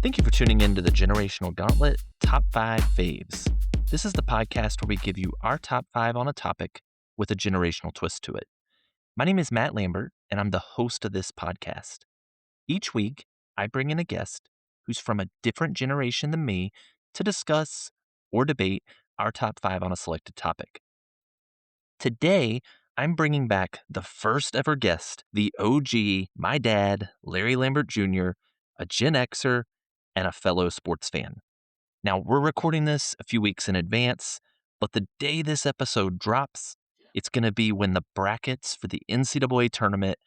Thank you for tuning in to the Generational Gauntlet Top 5 Faves. This is the podcast where we give you our top 5 on a topic with a generational twist to it. My name is Matt Lambert, and I'm the host of this podcast. Each week, I bring in a guest who's from a different generation than me to discuss or debate our top 5 on a selected topic. Today, I'm bringing back the first ever guest, the OG, my dad, Larry Lambert Jr., a Gen Xer, and a fellow sports fan. Now, we're recording this a few weeks in advance, but the day this episode drops, it's going to be when the brackets for the NCAA tournament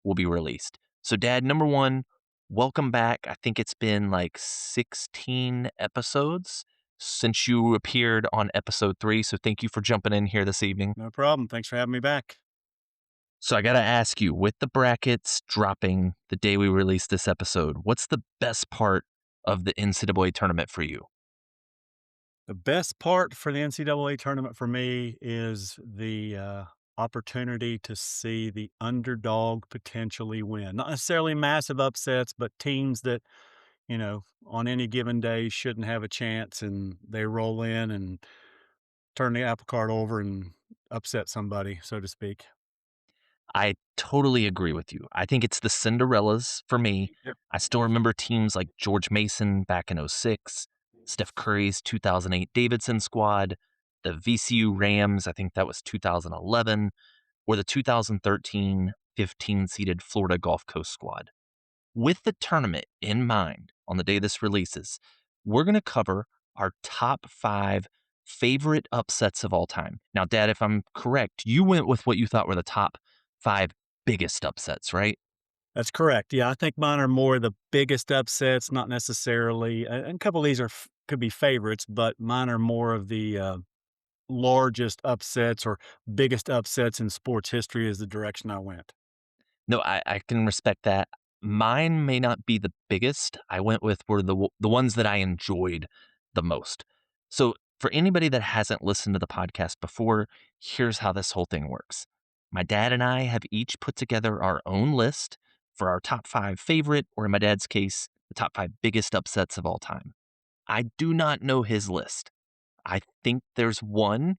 will be released. So, Dad, number one, welcome back. I think it's been like 16 episodes since you appeared on episode 3. So, thank you for jumping in here this evening. No problem. Thanks for having me back. So, I got to ask you, with the brackets dropping the day we release this episode, what's the best part of the NCAA tournament for you? The best part for the NCAA tournament for me is the opportunity to see the underdog potentially win. Not necessarily massive upsets, but teams that, on any given day shouldn't have a chance and they roll in and turn the apple cart over and upset somebody, so to speak. I totally agree with you. I think it's the Cinderellas for me. Yep. I still remember teams like George Mason back in '06, Steph Curry's 2008 Davidson squad, the VCU Rams, I think that was 2011, or the 2013 15-seeded Florida Gulf Coast squad. With the tournament in mind on the day this releases, we're going to cover our top 5 favorite upsets of all time. Now, Dad, if I'm correct, you went with what you thought were the top 5 biggest upsets, right? That's correct. Yeah, I think mine are more the biggest upsets, not necessarily. And a couple of these could be favorites, but mine are more of the largest upsets or biggest upsets in sports history is the direction I went. No, I can respect that. Mine may not be the biggest. I went with were the ones that I enjoyed the most. So for anybody that hasn't listened to the podcast before, here's how this whole thing works. My dad and I have each put together our own list for our top 5 favorite, or in my dad's case, the top 5 biggest upsets of all time. I do not know his list. I think there's one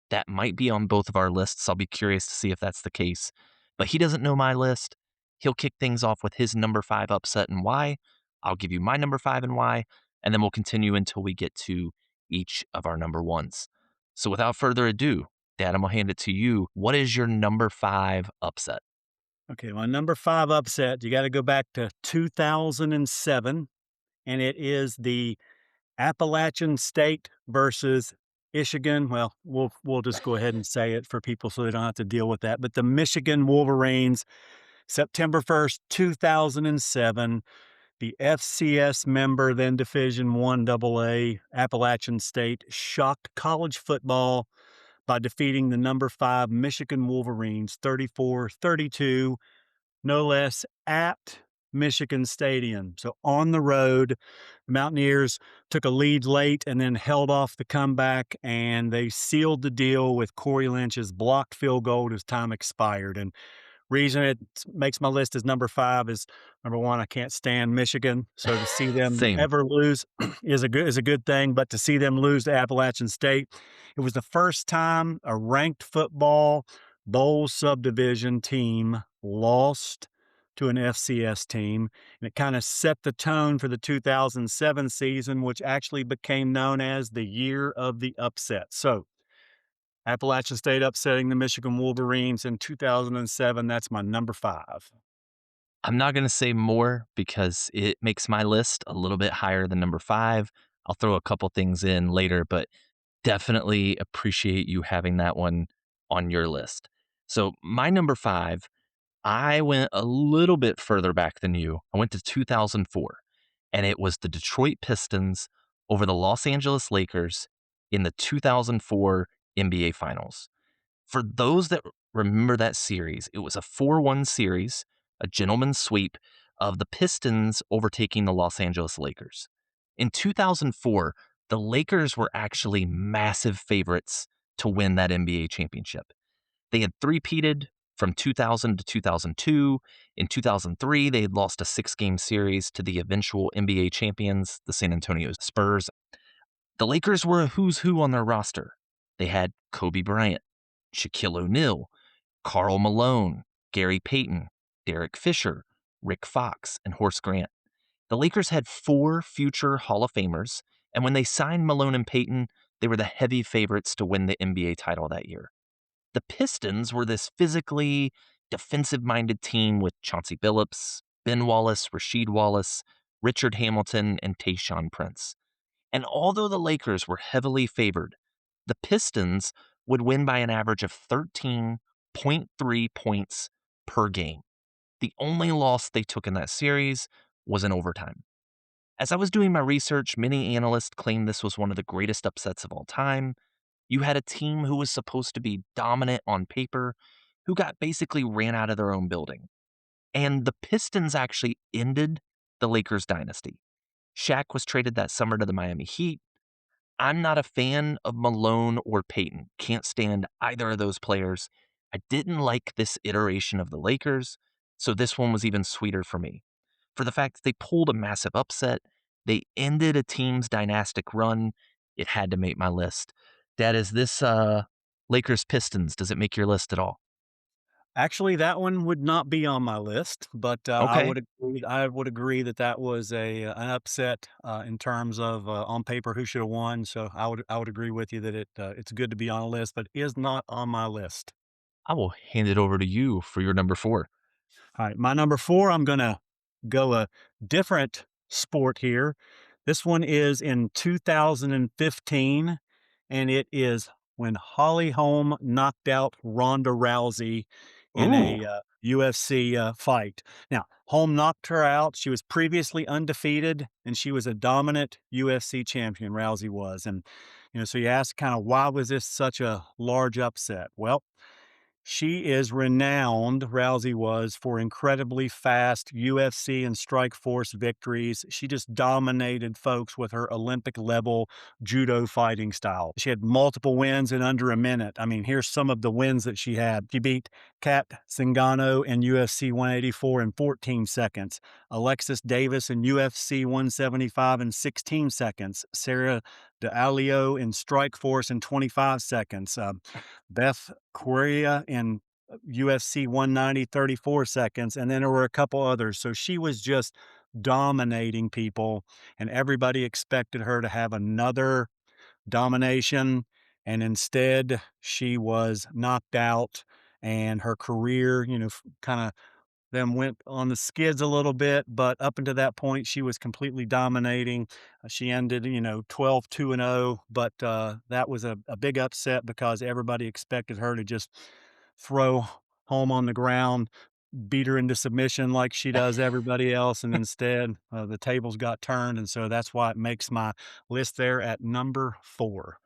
that might be on both of our lists. I'll be curious to see if that's the case. But he doesn't know my list. He'll kick things off with his number 5 upset and why. I'll give you my number 5 and why. And then we'll continue until we get to each of our number ones. So without further ado, Dad, I'm going to hand it to you. What is your number 5 upset? Okay, my number 5 upset, you got to go back to 2007, and it is the Appalachian State versus Michigan. Well, we'll just go ahead and say it for people so they don't have to deal with that. But the Michigan Wolverines, September 1st, 2007, the FCS member, then Division I AA, Appalachian State, shocked college football by defeating the number 5 Michigan Wolverines 34-32, no less, at Michigan Stadium. So on the road, the Mountaineers took a lead late and then held off the comeback, and they sealed the deal with Corey Lynch's blocked field goal as time expired. And reason it makes my list as number 5 is, number 1, I can't stand Michigan, so to see them Same. ever lose is a good thing. But to see them lose to Appalachian State, it was the first time a ranked football bowl subdivision team lost to an FCS team, and it kind of set the tone for the 2007 season, which actually became known as the year of the upset. So Appalachian State upsetting the Michigan Wolverines in 2007. That's my number 5. I'm not going to say more because it makes my list a little bit higher than number 5. I'll throw a couple things in later, but definitely appreciate you having that one on your list. So, my number 5, I went a little bit further back than you. I went to 2004, and it was the Detroit Pistons over the Los Angeles Lakers in the 2004 NBA Finals. For those that remember that series, it was a 4-1 series, a gentleman's sweep of the Pistons overtaking the Los Angeles Lakers. In 2004, the Lakers were actually massive favorites to win that NBA championship. They had three-peated from 2000 to 2002. In 2003, they had lost a 6-game series to the eventual NBA champions, the San Antonio Spurs. The Lakers were a who's who on their roster. They had Kobe Bryant, Shaquille O'Neal, Karl Malone, Gary Payton, Derek Fisher, Rick Fox, and Horace Grant. The Lakers had 4 future Hall of Famers, and when they signed Malone and Payton, they were the heavy favorites to win the NBA title that year. The Pistons were this physically defensive-minded team with Chauncey Billups, Ben Wallace, Rasheed Wallace, Richard Hamilton, and Tayshaun Prince. And although the Lakers were heavily favored, the Pistons would win by an average of 13.3 points per game. The only loss they took in that series was in overtime. As I was doing my research, many analysts claimed this was one of the greatest upsets of all time. You had a team who was supposed to be dominant on paper, who got basically ran out of their own building. And the Pistons actually ended the Lakers dynasty. Shaq was traded that summer to the Miami Heat. I'm not a fan of Malone or Payton. Can't stand either of those players. I didn't like this iteration of the Lakers, so this one was even sweeter for me. For the fact that they pulled a massive upset, they ended a team's dynastic run, it had to make my list. Dad, is this Lakers Pistons? Does it make your list at all? Actually, that one would not be on my list, but, Okay. I would agree that that was an upset, in terms of, on paper, who should have won, so I would agree with you that it's good to be on a list, but is not on my list. I will hand it over to you for your number 4. All right, my number 4, I'm gonna go a different sport here. This one is in 2015, and it is when Holly Holm knocked out Ronda Rousey in Ooh. a, UFC, fight. Now, Holm knocked her out. She was previously undefeated, and she was a dominant UFC champion, Rousey was, and, so you ask kinda why was this such a large upset? Well, she is renowned, Rousey was, for incredibly fast UFC and strike force victories. She just dominated folks with her Olympic level judo fighting style. She had multiple wins in under a minute. I mean, here's some of the wins that she had. She beat Kat Zingano in UFC 184 in 14 seconds, Alexis Davis in UFC 175 in 16 seconds, Sarah D'Alio in strike force in 25 seconds. Beth Correa in UFC 190, 34 seconds, and then there were a couple others. So she was just dominating people, and everybody expected her to have another domination. And instead, she was knocked out, and her career, kind of then went on the skids a little bit, but up until that point, she was completely dominating. She ended, 12-2-0, but that was a big upset because everybody expected her to just throw home on the ground, beat her into submission like she does everybody else. And instead, the tables got turned. And so that's why it makes my list there at number 4.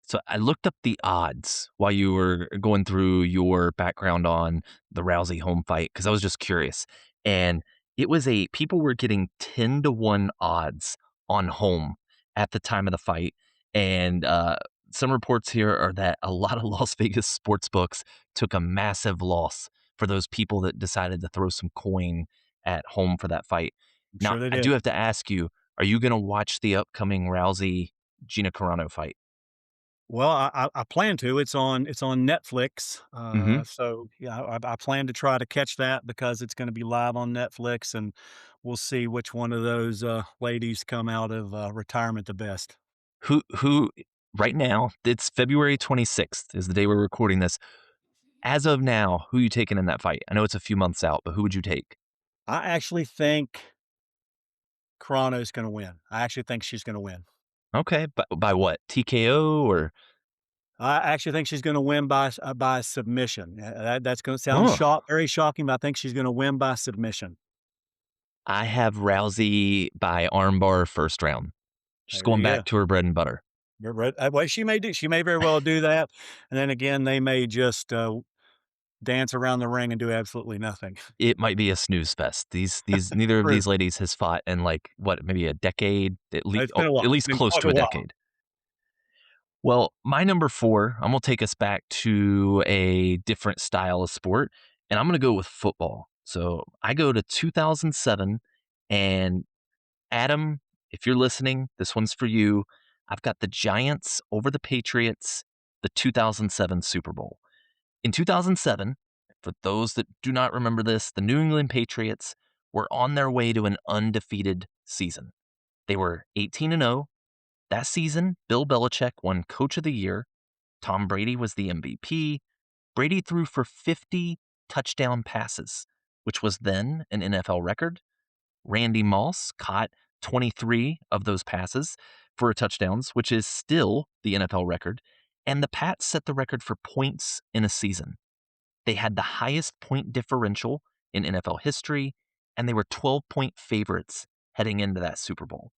So I looked up the odds while you were going through your background on the Rousey home fight because I was just curious. And it was people were getting 10-1 odds on home at the time of the fight. And some reports here are that a lot of Las Vegas sports books took a massive loss for those people that decided to throw some coin at home for that fight. I'm Now, sure they I do did. have to ask you, are you going to watch the upcoming Rousey Gina Carano fight? Well, I plan to. It's on Netflix. Hmm. So yeah, I plan to try to catch that because it's going to be live on Netflix, and we'll see which one of those ladies come out of retirement the best. Who right now, it's February 26th is the day we're recording this. As of now, who you taking in that fight? I know it's a few months out, but who would you take? I actually think Carano's going to win. I actually think she's going to win. Okay, by what? TKO or I actually think she's going to win by submission. That's going to sound oh, very shocking, but I think she's going to win by submission. I have Rousey by armbar first round. She's There going you back go. to her bread and butter. Well, she may very well do that, and then again, they may just dance around the ring and do absolutely nothing. It might be a snooze fest. These neither of True. these ladies has fought in like what, maybe a decade, It's been a while. at It's least been close quite to a a while. decade. Well, my number 4, I'm gonna take us back to a different style of sport, and I'm going to go with football. So I go to 2007, and Adam, if you're listening, this one's for you. I've got the Giants over the Patriots, the 2007 Super Bowl. In 2007, for those that do not remember this, the New England Patriots were on their way to an undefeated season. They were 18 and 0. That season, Bill Belichick won Coach of the Year. Tom Brady was the MVP. Brady threw for 50 touchdown passes, which was then an NFL record. Randy Moss caught 23 of those passes for touchdowns, which is still the NFL record. And the Pats set the record for points in a season. They had the highest point differential in NFL history, and they were 12-point favorites heading into that Super Bowl.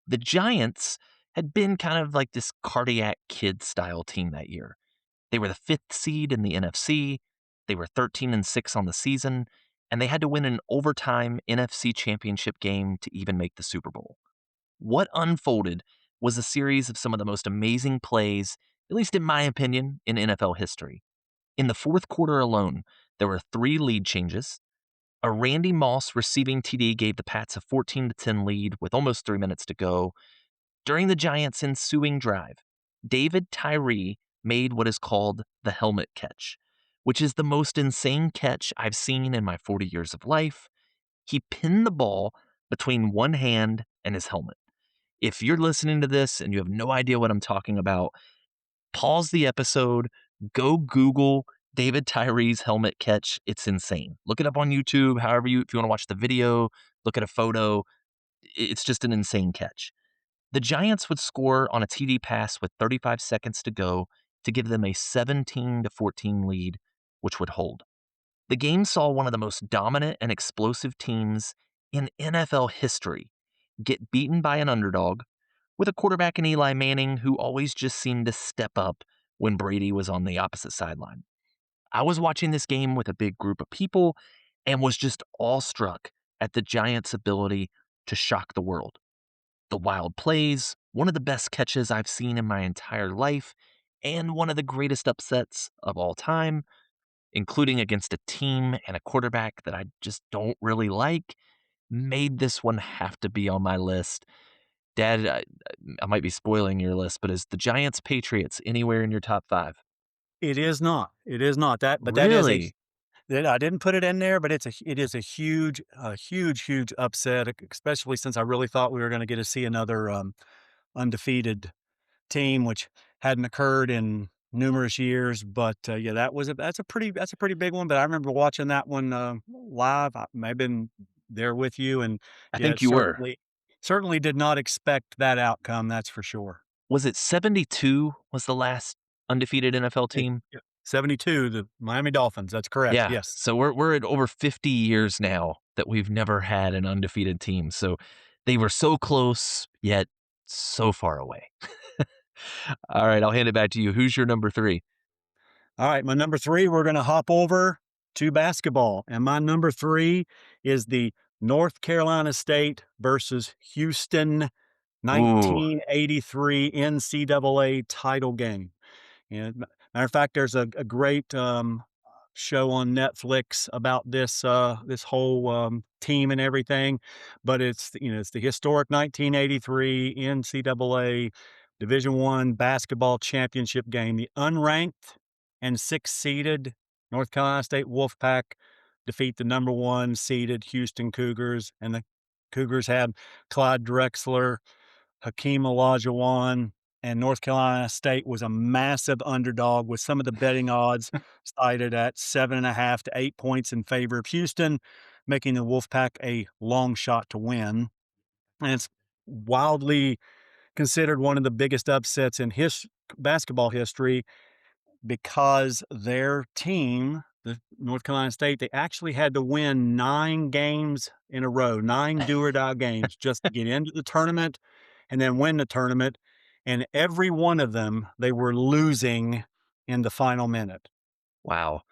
The Giants had been kind of like this cardiac kid style team that year. They were the fifth seed in the NFC. They were 13 and 6 on the season, and they had to win an overtime NFC championship game to even make the Super Bowl. What unfolded was a series of some of the most amazing plays, at least in my opinion, in NFL history. In the fourth quarter alone, there were 3 lead changes. A Randy Moss receiving TD gave the Pats a 14-10 lead with almost 3 minutes to go. During the Giants' ensuing drive, David Tyree made what is called the helmet catch, which is the most insane catch I've seen in my 40 years of life. He pinned the ball between one hand and his helmet. If you're listening to this and you have no idea what I'm talking about, pause the episode, go Google David Tyree's helmet catch. It's insane. Look it up on YouTube, if you want to watch the video, look at a photo. It's just an insane catch. The Giants would score on a TD pass with 35 seconds to go to give them a 17-14 lead, which would hold. The game saw one of the most dominant and explosive teams in NFL history get beaten by an underdog with a quarterback in Eli Manning who always just seemed to step up when Brady was on the opposite sideline. I was watching this game with a big group of people and was just awestruck at the Giants' ability to shock the world. The wild plays, one of the best catches I've seen in my entire life, and one of the greatest upsets of all time, including against a team and a quarterback that I just don't really like, made this one have to be on my list. Dad, I might be spoiling your list, but is the Giants Patriots anywhere in your top 5? It is not. It is not. That is a Really? that I didn't put it in there, but it is a huge upset, especially since I really thought we were gonna get to see another, undefeated team, which hadn't occurred in numerous years. But yeah, that's a pretty big one. But I remember watching that one live. I've been there with you, and I yeah, think you were. certainly did not expect that outcome. That's for sure. Was it 72 was the last undefeated NFL team? Yeah. 72, the Miami Dolphins. That's correct. Yeah, Yes. so we're at over 50 years now that we've never had an undefeated team, so they were so close, yet so far away. All right, I'll hand it back to you. Who's your number 3? All right, my number three, we're going to hop over to basketball. And my number three is the North Carolina State versus Houston Ooh, 1983 NCAA title game. And matter of fact, there's a great show on Netflix about this whole team and everything. But it's the historic 1983 NCAA Division I basketball championship game. The unranked and sixth seeded North Carolina State Wolfpack defeat the number one seeded Houston Cougars, and the Cougars had Clyde Drexler, Hakeem Olajuwon, and North Carolina State was a massive underdog with some of the betting odds cited at 7.5 to 8 points in favor of Houston, making the Wolfpack a long shot to win. And it's wildly considered one of the biggest upsets in basketball history because their team, the North Carolina State, they actually had to win 9 games in a row, 9 do or die games just to get into the tournament and then win the tournament. And every one of them, they were losing in the final minute. wow.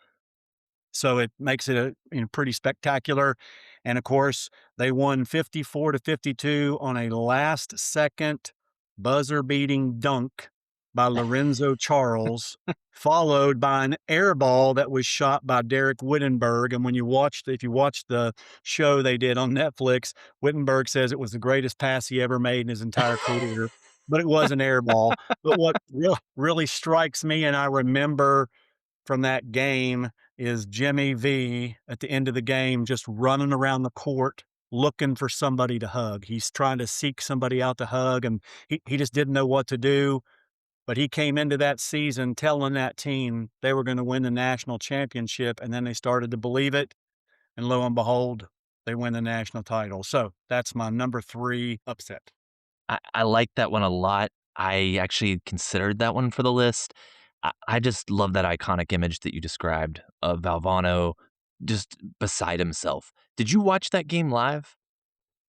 So it makes it pretty spectacular. And of course, they won 54 to 52 on a last second buzzer beating dunk by Lorenzo Charles, followed by an air ball that was shot by Derek Wittenberg. And when you watched, if you watched the show they did on Netflix, Wittenberg says it was the greatest pass he ever made in his entire career, but it was an air ball. But what really strikes me, and I remember from that game, is Jimmy V at the end of the game just running around the court looking for somebody to hug. He's trying to seek somebody out to hug, and he just didn't know what to do. But he came into that season telling that team they were going to win the national championship, and then they started to believe it. And lo and behold, they win the national title. So that's my number three upset. I like that one a lot. I actually considered that one for the list. I just love that iconic image that you described of Valvano just beside himself. Did you watch that game live?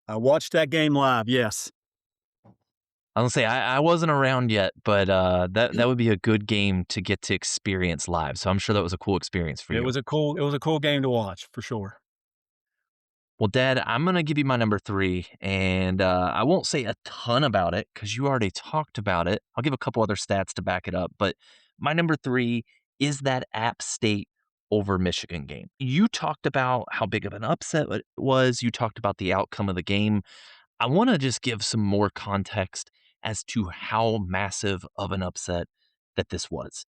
I watched that game live. Yes. I was gonna say I wasn't around yet, but that would be a good game to get to experience live. So I'm sure that was a cool experience for you. It was a cool game to watch for sure. Well, Dad, I'm gonna give you my number three, and I won't say a ton about it because you already talked about it. I'll give a couple other stats to back it up, but my number three is that App State over Michigan game. You talked about how big of an upset it was. You talked about the outcome of the game. I want to just give some more context as to how massive of an upset that this was.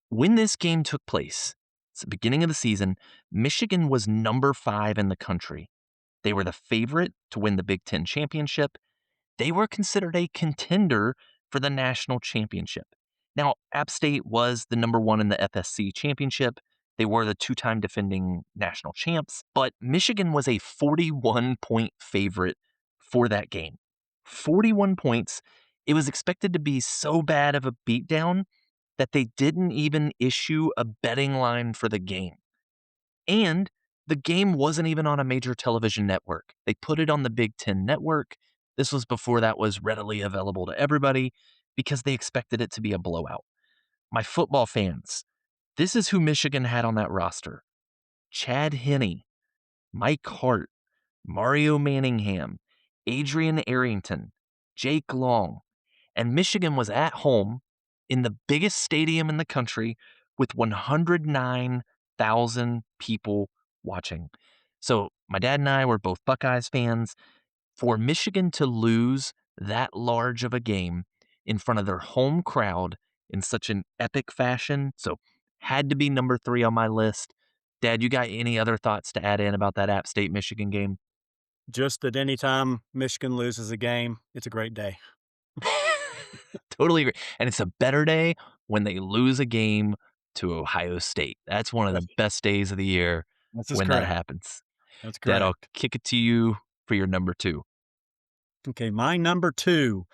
When this game took place, it's the beginning of the season, Michigan was number 5 in the country. They were the favorite to win the Big Ten championship. They were considered a contender for the national championship. Now, App State was the number 1 in the FSC championship. They were the 2-time defending national champs, but Michigan was a 41-point favorite for that game. 41 points. It was expected to be so bad of a beatdown that they didn't even issue a betting line for the game. And the game wasn't even on a major television network. They put it on the Big Ten network. This was before that was readily available to everybody because they expected it to be a blowout. My football fans, this is who Michigan had on that roster: Chad Henne, Mike Hart, Mario Manningham, Adrian Arrington, Jake Long, and Michigan was at home in the biggest stadium in the country with 109,000 people watching. So my dad and I were both Buckeyes fans. For Michigan to lose that large of a game in front of their home crowd in such an epic fashion, so had to be number 3 on my list. Dad, you got any other thoughts to add in about that App State Michigan game? Just that anytime Michigan loses a game, it's a great day. Totally agree. And it's a better day when they lose a game to Ohio State. That's one of the That's best days of the year this is when that correct. happens. That's Dad, I'll correct. kick it to you for your number 2. Okay, my number two,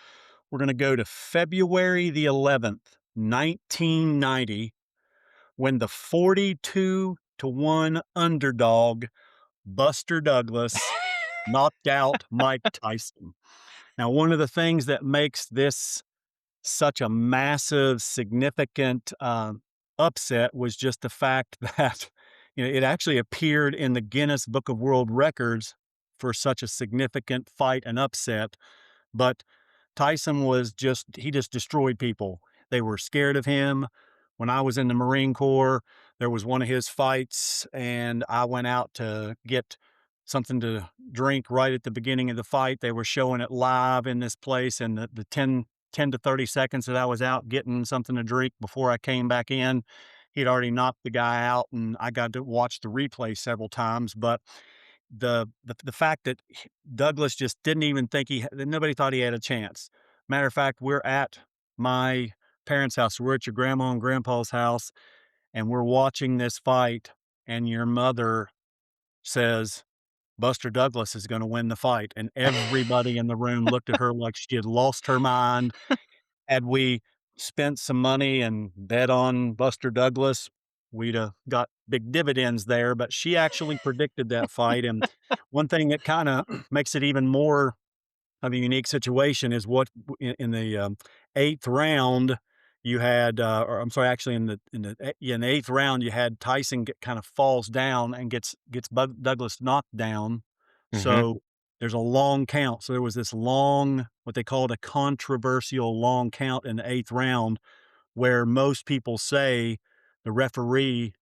we're going to go to February the 11th, 1990, when the 42-1 underdog Buster Douglas knocked out Mike Tyson. Now, one of the things that makes this such a massive, significant upset was just the fact that it actually appeared in the Guinness Book of World Records for such a significant fight and upset. But Tyson he just destroyed people. They were scared of him. When I was in the Marine Corps, there was one of his fights, and I went out to get something to drink right at the beginning of the fight. They were showing it live in this place, and the 10 to 30 seconds that I was out getting something to drink before I came back in, he'd already knocked the guy out, and I got to watch the replay several times. But the fact that Douglas just didn't even think that nobody thought he had a chance. Matter of fact, we're at my parents' house. We're at your grandma and grandpa's house, and we're watching this fight. And your mother says, Buster Douglas is going to win the fight. And everybody in the room looked at her like she had lost her mind. Had we spent some money and bet on Buster Douglas, we'd have got big dividends there, but she actually predicted that fight, and one thing that kinda makes it even more of a unique situation is what in the, 8th round, you had, or I'm sorry, actually in the 8th round, you had Tyson kinda falls down and gets Bug Douglas knocked down. Mhm. So there's a long count. So there was this long, what they called a controversial long count in the eighth round, where most people say the referee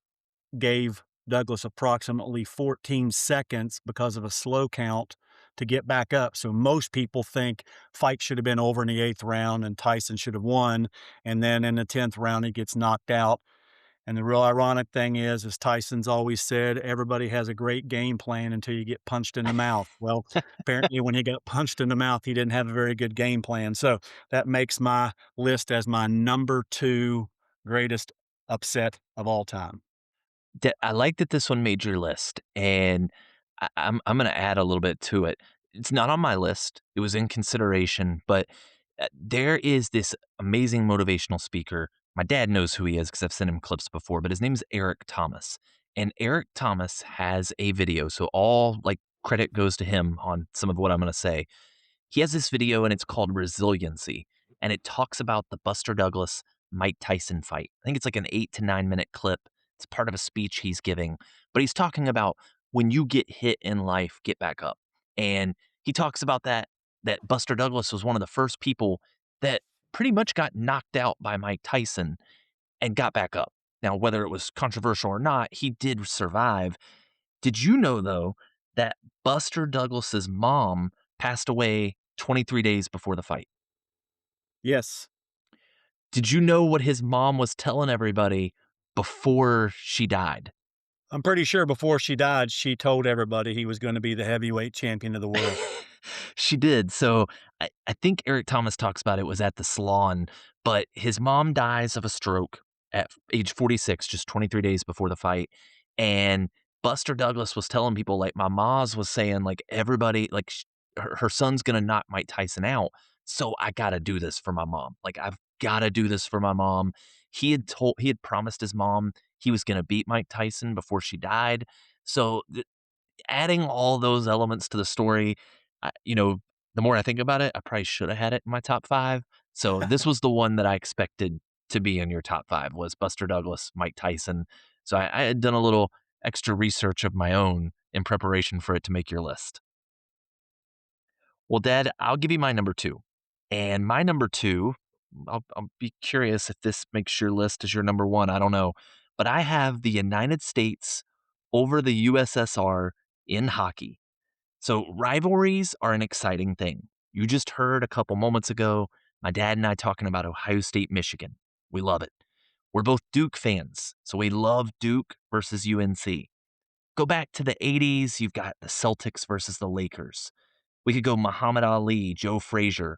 gave Douglas approximately 14 seconds because of a slow count to get back up. So most people think fight should have been over in the eighth round and Tyson should have won. And then in the 10th round, he gets knocked out. And the real ironic thing is, as Tyson's always said, everybody has a great game plan until you get punched in the mouth. Well, apparently, when he got punched in the mouth, he didn't have a very good game plan. So that makes my list as my number two greatest upset of all time. I like that this one made your list, and I'm gonna add a little bit to it. It's not on my list. It was in consideration, but there is this amazing motivational speaker. My dad knows who he is because I've sent him clips before, but his name is Eric Thomas, and Eric Thomas has a video. So all like credit goes to him on some of what I'm gonna say. He has this video and it's called Resiliency, and it talks about the Buster Douglas Mike Tyson fight. I think it's like an 8 to 9 minute clip. It's part of a speech he's giving, but he's talking about when you get hit in life, get back up. And he talks about that Buster Douglas was one of the first people that pretty much got knocked out by Mike Tyson and got back up. Now, whether it was controversial or not, he did survive. Did you know though that Buster Douglas's mom passed away 23 days before the fight? Yes. Did you know what his mom was telling everybody before she died? I'm pretty sure before she died, she told everybody he was going to be the heavyweight champion of the world. She did. So I think Eric Thomas talks about it was at the salon, but his mom dies of a stroke at age 46, just 23 days before the fight. And Buster Douglas was telling people, like, my Maz was saying, like, everybody, like, her son's going to knock Mike Tyson out. So I got to do this for my mom. Like, I've got to do this for my mom. He had promised his mom he was going to beat Mike Tyson before she died. So adding all those elements to the story, the more I think about it, I probably should have had it in my top 5. So this was the one that I expected to be in your top 5 was Buster Douglas, Mike Tyson. So I had done a little extra research of my own in preparation for it to make your list. Well, Dad, I'll give you my number 2. And my number 2, I'll be curious if this makes your list as your number 1, I don't know. But I have the United States over the USSR in hockey. So rivalries are an exciting thing. You just heard a couple moments ago my dad and I talking about Ohio State, Michigan. We love it. We're both Duke fans, so we love Duke versus UNC. Go back to the 80s, you've got the Celtics versus the Lakers. We could go Muhammad Ali, Joe Frazier,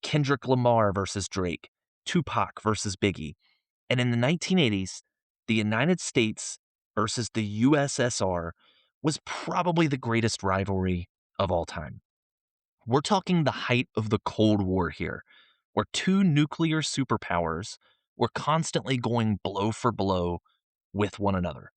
Kendrick Lamar versus Drake, Tupac versus Biggie. And in the 1980s, the United States versus the USSR was probably the greatest rivalry of all time. We're talking the height of the Cold War here, where two nuclear superpowers were constantly going blow for blow with one another.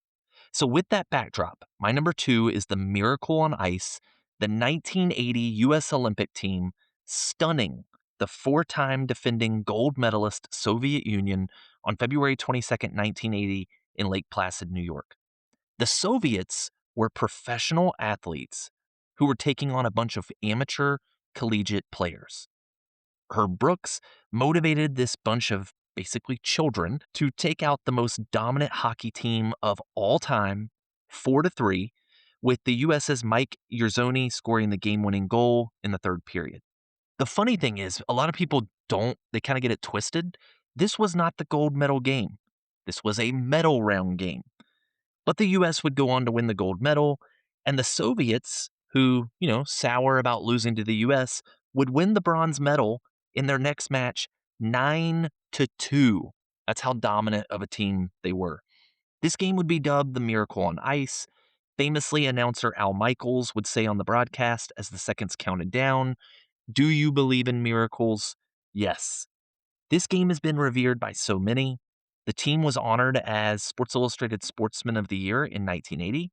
So, with that backdrop, my number 2 is the Miracle on Ice, the 1980 U.S. Olympic team stunning the 4-time defending gold medalist Soviet Union on February 22nd, 1980, in Lake Placid, New York. The Soviets were professional athletes who were taking on a bunch of amateur collegiate players. Herb Brooks motivated this bunch of basically children to take out the most dominant hockey team of all time, 4-3, with the US's Mike Yerzoni scoring the game-winning goal in the third period. The funny thing is, a lot of people they kind of get it twisted. This was not the gold medal game. This was a medal round game. But the US would go on to win the gold medal, and the Soviets, who, sour about losing to the US, would win the bronze medal in their next match 9-2. That's how dominant of a team they were. This game would be dubbed the Miracle on Ice. Famously, announcer Al Michaels would say on the broadcast as the seconds counted down, "Do you believe in miracles? Yes." This game has been revered by so many. The team was honored as Sports Illustrated Sportsman of the Year in 1980.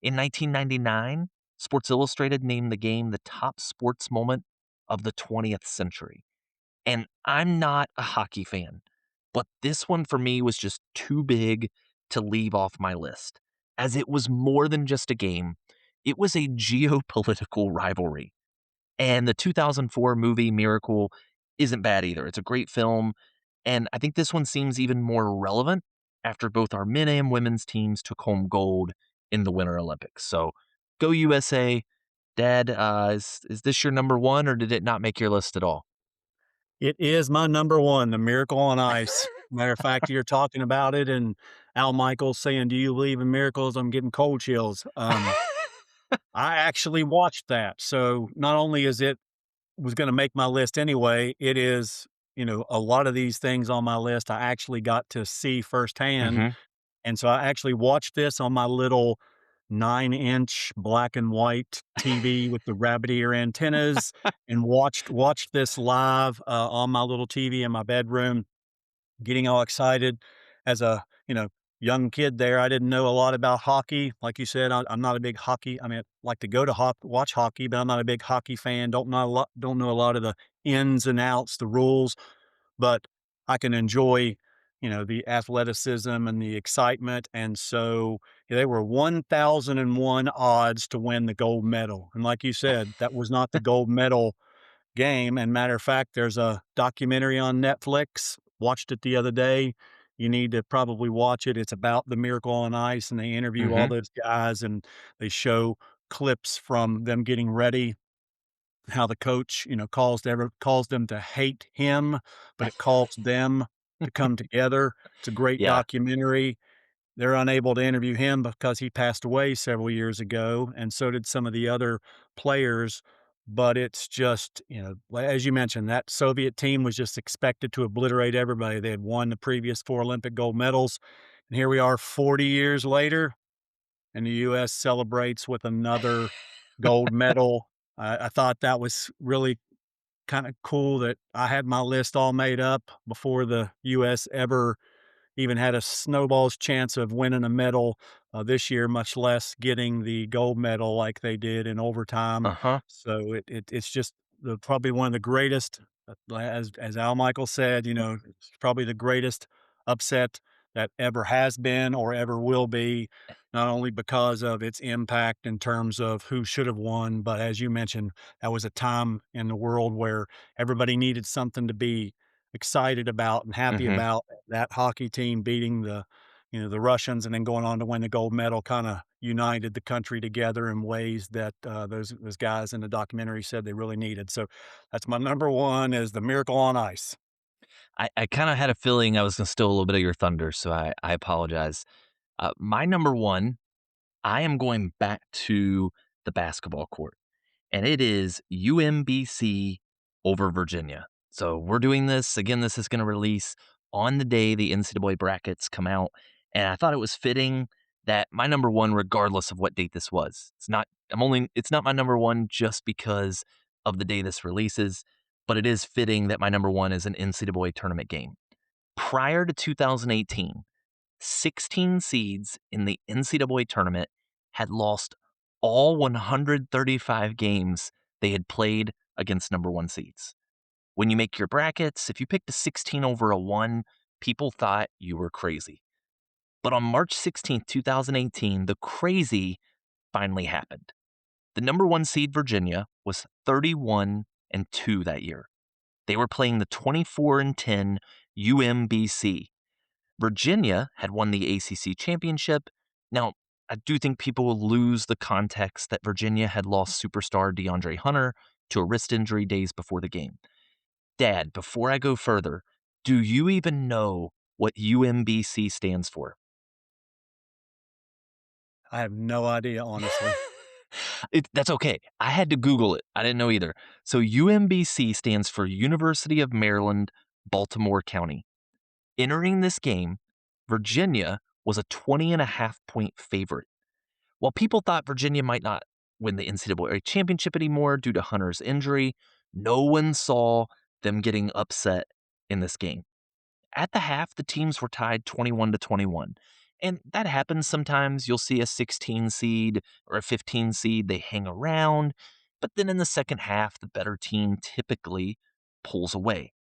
In 1999, Sports Illustrated named the game the top sports moment of the 20th century. And I'm not a hockey fan, but this one for me was just too big to leave off my list, as it was more than just a game. It was a geopolitical rivalry. And the 2004 movie Miracle isn't bad either. It's a great film. And I think this one seems even more relevant after both our men and women's teams took home gold in the Winter Olympics. So go USA. Dad, is this your number one or did it not make your list at all? It is my number 1, The Miracle on Ice. Matter of fact, you're talking about it and Al Michaels saying, "Do you believe in miracles?" I'm getting cold chills. I actually watched that. So not only is it was gonna make my list anyway, it is, a lot of these things on my list I actually got to see firsthand. Hmm. And so I actually watched this on my little 9-inch black and white TV with the rabbit ear antennas and watched this live, on my little TV in my bedroom, getting all excited as a, young kid there. I didn't know a lot about hockey. Like you said, I'm not a big hockey. I mean, I like to go to watch hockey, but I'm not a big hockey fan. Don't know a lot of the ins and outs, the rules, but I can enjoy, the athleticism and the excitement. And so they were 1,001 odds to win the gold medal. And like you said, that was not the gold medal game. And matter of fact, there's a documentary on Netflix. Watched it the other day. You need to probably watch it. It's about the Miracle on Ice, and they interview all Hmm. those guys and they show clips from them getting ready, how the coach, calls them to hate him, but it calls them to come together. It's a great Yeah. documentary. They're unable to interview him because he passed away several years ago, and so did some of the other players. But it's just, as you mentioned, that Soviet team was just expected to obliterate everybody. They had won the previous 4 Olympic gold medals. And here we are 40 years later, and the US celebrates with another gold medal. I thought that was really kind of cool that I had my list all made up before the US ever even had a snowball's chance of winning a medal this year, much less getting the gold medal like they did in overtime. Uh-huh. So it's just probably one of the greatest, as Al Michael said, it's probably the greatest upset that ever has been or ever will be. Not only because of its impact in terms of who should have won, but as you mentioned, that was a time in the world where everybody needed something to be excited about and happy Hmm. about. That hockey team beating the Russians and then going on to win the gold medal kinda united the country together in ways that, those guys in the documentary said they really needed. So that's my number 1 is The Miracle on Ice. I kind of had a feeling I was going to steal a little bit of your thunder, so I apologize. My number one, I am going back to the basketball court, and it is UMBC over Virginia. So we're doing this again. This is going to release on the day the NCAA brackets come out, and I thought it was fitting that my number one, regardless of what date this was, it's not. It's not my number one just because of the day this releases, but it is fitting that my number one is an NCAA tournament game. Prior to 2018, 16 seeds in the NCAA tournament had lost all 135 games they had played against number one seeds. When you make your brackets, if you picked a 16 over a 1, people thought you were crazy. But on March 16th, 2018, the crazy finally happened. The number one seed Virginia was 31-2 that year. They were playing the 24-10 UMBC. Virginia had won the ACC championship. Now, I do think people will lose the context that Virginia had lost superstar DeAndre Hunter to a wrist injury days before the game. Dad, before I go further, do you even know what UMBC stands for? I have no idea, honestly. That's okay. I had to Google it. I didn't know either. So UMBC stands for University of Maryland, Baltimore County. Entering this game, Virginia was a 20.5 point favorite. While people thought Virginia might not win the NCAA championship anymore due to Hunter's injury, no one saw them getting upset in this game. At the half, the teams were tied 21-21. And that happens sometimes. You'll see a 16 seed or a 15 seed, they hang around. But then in the second half, the better team typically pulls away.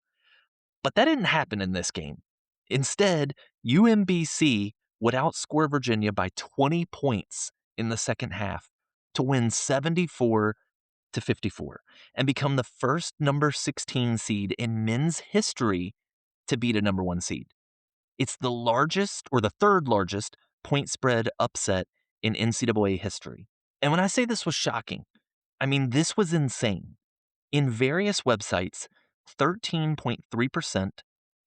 But that didn't happen in this game. Instead, UMBC would outscore Virginia by 20 points in the second half, to win 74-54 and become the first number 16 seed in men's history to beat a number 1 seed. It's the largest or the third largest point spread upset in NCAA history. And when I say this was shocking, I mean this was insane. In various websites, 13.3%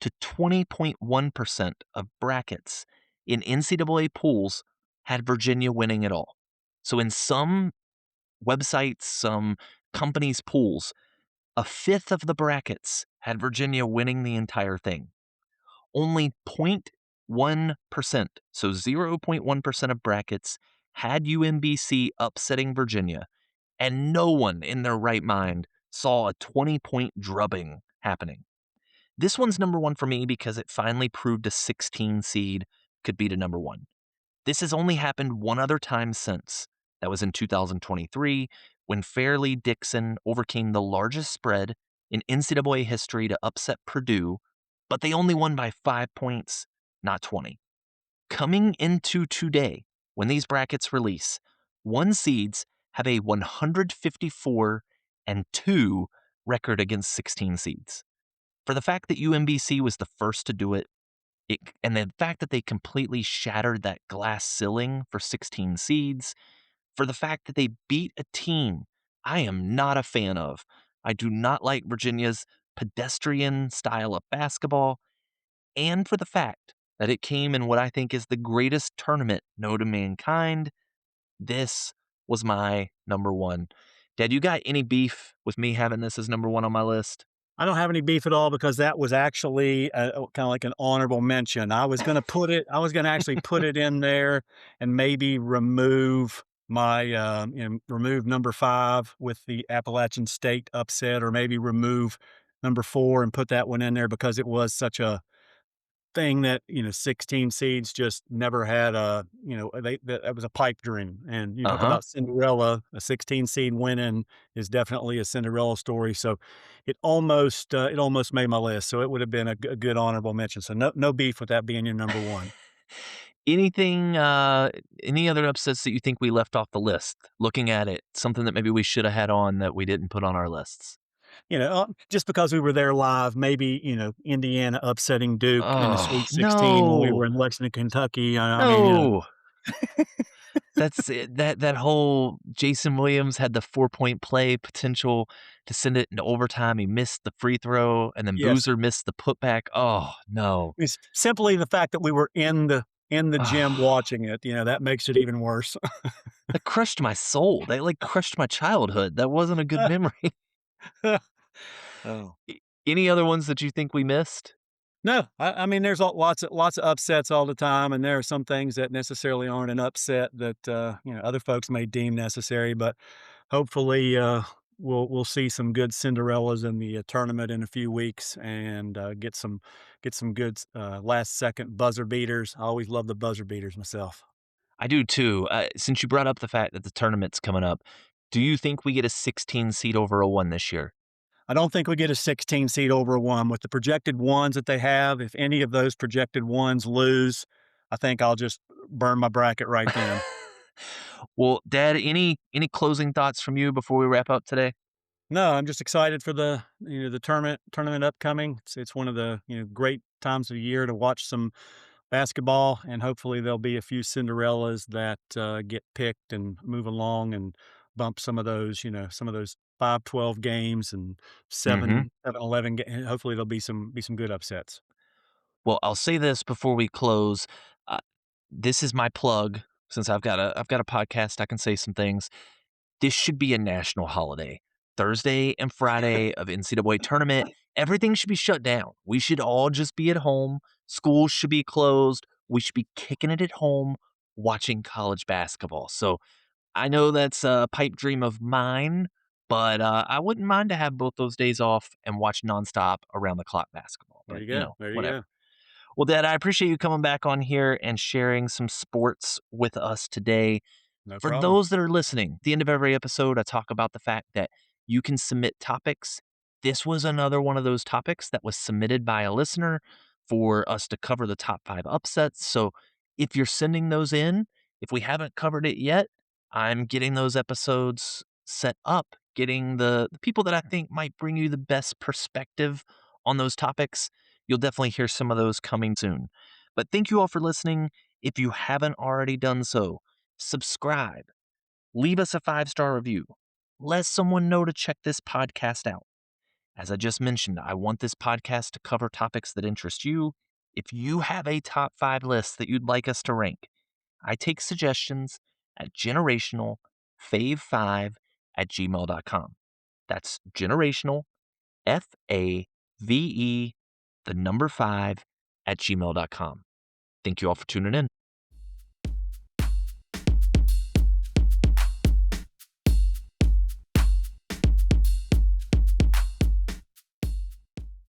to 20.1% of brackets in NCAA pools had Virginia winning it all. So in some websites, some companies' pools, a fifth of the brackets had Virginia winning the entire thing. Only 0.1%, so 0.1% of brackets had UMBC upsetting Virginia, and no one in their right mind saw a 20-point drubbing happening. This one's number 1 for me because it finally proved a 16 seed could beat a number 1. This has only happened one other time since. That was in 2023 when Fairleigh Dixon overcame the largest spread in NCAA history to upset Purdue, but they only won by 5 points, not 20. Coming into today, when these brackets release, 1 seeds have a 154-2 record against 16 seeds. For the fact that UMBC was the first to do it, and the fact that they completely shattered that glass ceiling for 16 seeds, for the fact that they beat a team I am not a fan of. I do not like Virginia's pedestrian style of basketball, and for the fact that it came in what I think is the greatest tournament known to mankind. This was my number 1. Dad, you got any beef with me having this as number 1 on my list? I don't have any beef at all because that was actually kind of like an honorable mention. I was gonna actually put it in there and maybe remove my, remove number 5 with the Appalachian State upset, or maybe remove number 4 and put that one in there because it was such a thing that, 16 seeds just never had that was a pipe dream. And you talk Uh-huh. about Cinderella, a 16 seed winning is definitely a Cinderella story. So it almost made my list. So it would have been a good honorable mention. So no beef with that being your number one. Anything, any other upsets that you think we left off the list? Looking at it, something that maybe we should have had on that we didn't put on our lists. Just because we were there live, maybe, Indiana upsetting Duke in the Oh, Sweet 16 when we no. were in Lexington, Kentucky. I mean, No. That's it. That whole Jason Williams had the 4-point play potential to send it into overtime. He missed the free throw, and then yes. Boozer missed the putback. Oh, no. It's simply the fact that we were in the gym Ah, watching it, that makes it even worse. that crushed my soul. That, like, crushed my childhood. That wasn't a good memory. Oh. Any other ones that you think we missed? No, I mean, there's lots of upsets all the time, and there are some things that necessarily aren't an upset that, other folks may deem necessary, but hopefully, we'll see some good Cinderellas in the, tournament in a few weeks and, get some good, last-second buzzer beaters. I always love the buzzer beaters myself. I do too. Since you brought up the fact that the tournament's coming up, do you think we get a 16 seed over a 1 this year? I don't think we get a 16 seed over a 1. With the projected ones that they have, if any of those projected ones lose, I think I'll just burn my bracket right then. Well, Dad, any closing thoughts from you before we wrap up today? No, I'm just excited for the tournament upcoming. It's one of the, great times of the year to watch some basketball, and hopefully there'll be a few Cinderellas that, get picked and move along and bump some of those 5-12 games and Mhm. 7-11 hopefully there'll be some good upsets. Well, I'll say this before we close. Uh, this is my plug. Since I've got a podcast, I can say some things. This should be a national holiday. Thursday and Friday of NCAA tournament, everything should be shut down. We should all just be at home. Schools should be closed. We should be kicking it at home, watching college basketball. So I know that's a pipe dream of mine, but I wouldn't mind to have both those days off and watch nonstop around the clock basketball. There But, you go, there you whatever. go. Well, Dad, I appreciate you coming back on here and sharing some sports with us today. No For problem. those that are listening, at the end of every episode, I talk about the fact that you can submit topics. This was another one of those topics that was submitted by a listener for us to cover the top 5 upsets. So if you're sending those in, if we haven't covered it yet, I'm getting those episodes set up, getting the people that I think might bring you the best perspective on those topics. You'll definitely hear some of those coming soon. But thank you all for listening. If you haven't already done so, subscribe, leave us a 5-star review, let someone know to check this podcast out. As I just mentioned, I want this podcast to cover topics that interest you. If you have a top 5 list that you'd like us to rank, I take suggestions at generationalfave5@gmail.com. That's generational, FAVE, the number 5 at gmail.com. Thank you all for tuning in.